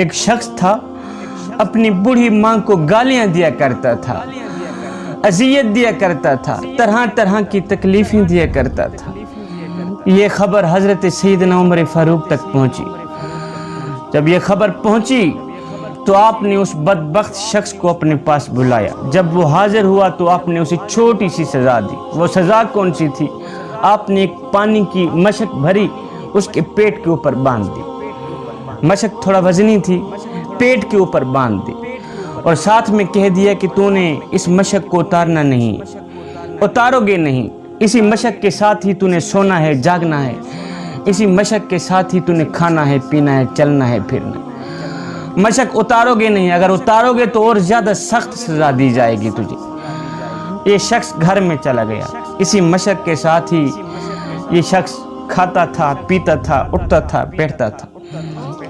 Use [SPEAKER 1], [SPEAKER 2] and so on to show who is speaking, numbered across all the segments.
[SPEAKER 1] ایک شخص تھا اپنی بوڑھی ماں کو گالیاں دیا کرتا تھا، اذیت دیا کرتا تھا، طرح طرح کی تکلیفیں دیا کرتا تھا۔ یہ خبر حضرت سیدنا عمر فاروق تک پہنچی۔ جب یہ خبر پہنچی تو آپ نے اس بدبخت شخص کو اپنے پاس بلایا۔ جب وہ حاضر ہوا تو آپ نے اسے چھوٹی سی سزا دی۔ وہ سزا کون سی تھی؟ آپ نے ایک پانی کی مشک بھری اس کے پیٹ کے اوپر باندھ دی۔ مشک تھوڑا وزنی تھی، پیٹ کے اوپر باندھ دی اور ساتھ میں کہہ دیا کہ تو نے اس مشک کو اتارنا نہیں، اتارو گے نہیں، اسی مشک کے ساتھ ہی تو نے سونا ہے، جاگنا ہے، اسی مشک کے ساتھ ہی تو نے کھانا ہے، پینا ہے، چلنا ہے، پھرنا ہے۔ مشک اتارو گے نہیں، اگر اتارو گے تو اور زیادہ سخت سزا دی جائے گی تجھے۔ یہ شخص گھر میں چلا گیا، اسی مشک کے ساتھ ہی یہ شخص کھاتا تھا، پیتا تھا، اٹھتا تھا، بیٹھتا تھا۔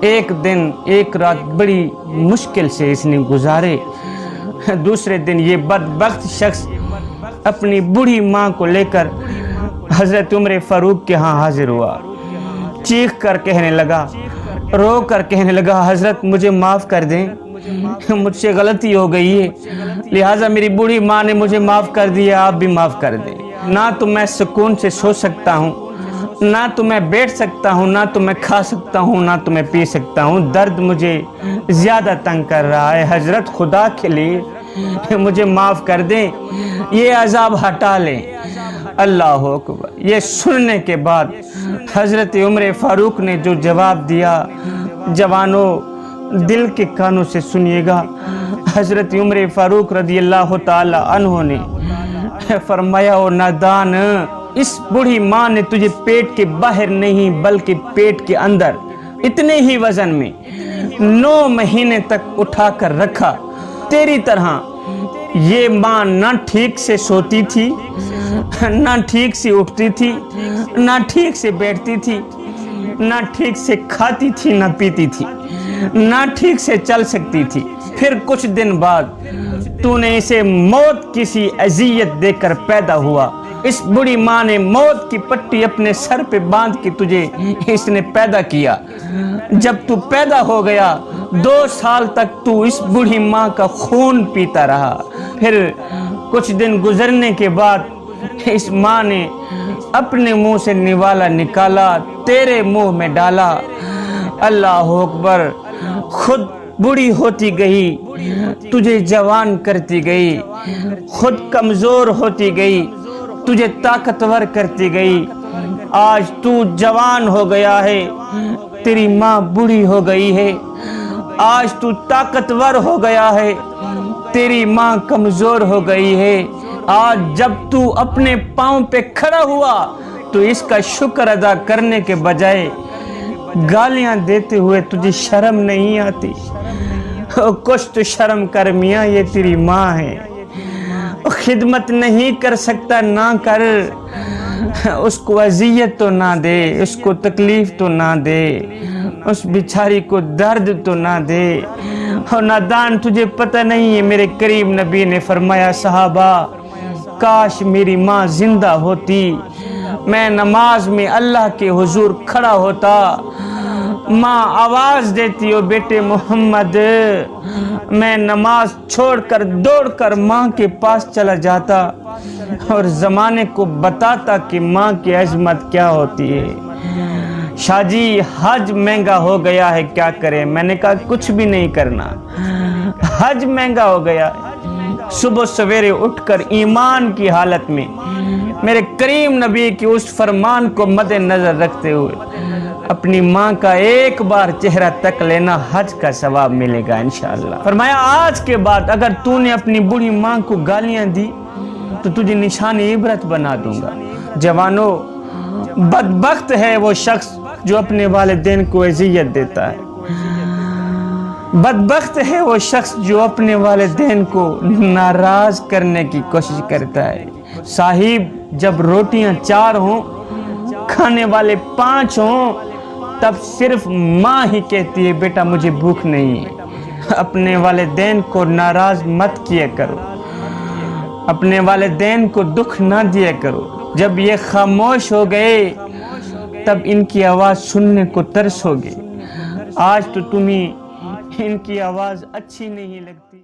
[SPEAKER 1] ایک دن ایک رات بڑی مشکل سے اس نے گزارے۔ دوسرے دن یہ بدبخت شخص اپنی بوڑھی ماں کو لے کر حضرت عمر فاروق کے ہاں حاضر ہوا۔ چیخ کر کہنے لگا، رو کر کہنے لگا، حضرت مجھے معاف کر دیں، مجھ سے غلطی ہو گئی ہے، لہٰذا میری بوڑھی ماں نے مجھے معاف کر دیا، آپ بھی معاف کر دیں۔ نہ تو میں سکون سے سو سکتا ہوں، نہ تو میں بیٹھ سکتا ہوں، نہ تو میں کھا سکتا ہوں، نہ تو میں پی سکتا ہوں، درد مجھے زیادہ تنگ کر رہا ہے، حضرت خدا کے لیے مجھے معاف کر دیں، یہ عذاب ہٹا لیں۔ اللہ اکبر۔ یہ سننے کے بعد حضرت عمر فاروق نے جو جواب دیا، جوانوں دل کے کانوں سے سنیے گا۔ حضرت عمر فاروق رضی اللہ تعالی عنہ نے فرمایا، او نادان، اس بوڑھی ماں نے تجھے پیٹ کے باہر نہیں بلکہ پیٹ کے اندر اتنے ہی وزن میں 9 مہینے تک اٹھا کر رکھا۔ تیری طرح یہ ماں نہ ٹھیک سے سوتی تھی، نہ ٹھیک سے اٹھتی تھی، نہ ٹھیک سے بیٹھتی تھی، نہ ٹھیک سے کھاتی تھی، نہ پیتی تھی، نہ ٹھیک سے چل سکتی تھی۔ پھر کچھ دن بعد تو نے اسے موت کسی اذیت دے کر پیدا ہوا۔ اس بڑی ماں نے موت کی پٹی اپنے سر پہ باندھ کے تجھے اس نے پیدا کیا۔ جب تو پیدا ہو گیا 2 سال تک تو اس بوڑھی ماں کا خون پیتا رہا۔ پھر کچھ دن گزرنے کے بعد اس ماں نے اپنے منہ سے نوالا نکالا، تیرے منہ میں ڈالا۔ اللہ اکبر۔ خود بوڑھی ہوتی گئی، تجھے جوان کرتی گئی، خود کمزور ہوتی گئی، تجھے طاقتور کرتی گئی۔ آج تو جوان ہو گیا ہے، تیری ماں بوڑھی ہو گئی ہے۔ آج تو طاقتور ہو گیا ہے، تیری ماں کمزور ہو گئی ہے۔ آج جب تو اپنے پاؤں پہ کھڑا ہوا تو اس کا شکر ادا کرنے کے بجائے گالیاں دیتے ہوئے تجھے شرم نہیں آتی؟ کچھ تو شرم کر میاں، یہ تیری ماں ہے، خدمت نہیں کر سکتا نہ کر، اس کو اذیت تو نہ دے، اس کو تکلیف تو نہ دے، اس بیچاری کو درد تو نہ دے۔ اور نادان تجھے پتہ نہیں ہے، میرے کریم نبی نے فرمایا، صحابہ کاش میری ماں زندہ ہوتی، میں نماز میں اللہ کے حضور کھڑا ہوتا، ماں آواز دیتی، ہو بیٹے محمد، میں نماز چھوڑ کر دوڑ کر ماں کے پاس چلا جاتا اور زمانے کو بتاتا کہ ماں کی عظمت کیا ہوتی ہے۔ شاہ جی حج مہنگا ہو گیا ہے، کیا کریں؟ میں نے کہا کچھ بھی نہیں کرنا، حج مہنگا ہو گیا ہے۔ صبح سویرے اٹھ کر ایمان کی حالت میں میرے کریم نبی کی اس فرمان کو مد نظر رکھتے ہوئے اپنی ماں کا ایک بار چہرہ تک لینا، حج کا ثواب ملے گا انشاءاللہ۔ فرمایا آج کے بعد اگر تو نے اپنی بوڑھی ماں کو گالیاں دی تو تجھے نشان عبرت بنا دوں گا۔ جوانوں، بدبخت ہے وہ شخص جو اپنے والدین کو اذیت دیتا ہے، بدبخت ہے وہ شخص جو اپنے والدین کو ناراض کرنے کی کوشش کرتا ہے۔ صاحب جب روٹیاں 4 ہوں، کھانے والے 5 ہوں، تب صرف ماں ہی کہتی ہے بیٹا مجھے بھوک نہیں ہے۔ اپنے والدین کو ناراض مت کیا کرو، اپنے والدین کو دکھ نہ دیا کرو۔ جب یہ خاموش ہو گئے تب ان کی آواز سننے کو ترس ہوگی۔ آج تو تمہیں ان کی آواز اچھی نہیں لگتی.